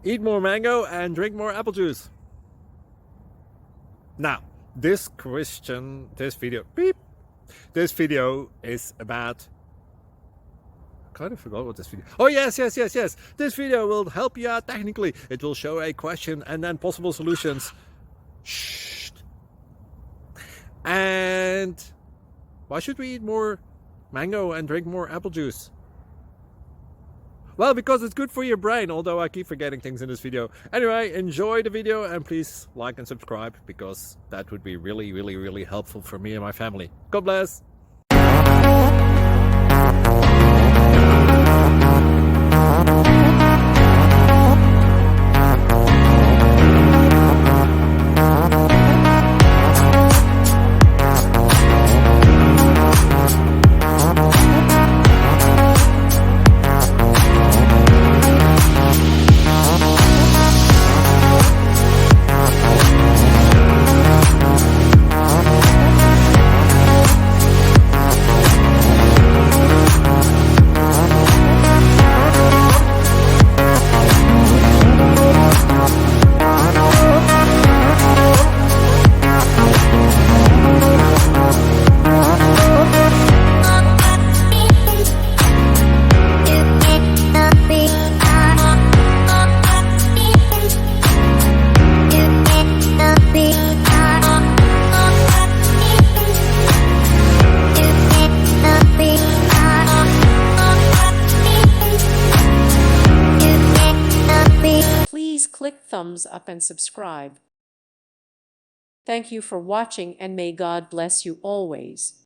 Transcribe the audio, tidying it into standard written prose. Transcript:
Eat more mango and drink more apple juice. Now, this video is about, I kind of forgot what this video. Oh, yes. This video will help you out technically. It will show a question and then possible solutions. Shh. And why should we eat more mango and drink more apple juice? Well, because it's good for your brain, although I keep forgetting things in this video. Anyway, enjoy the video and please like and subscribe, because that would be really helpful for me and my family. God bless! Please click thumbs up and subscribe. Thank you for watching, and may God bless you always.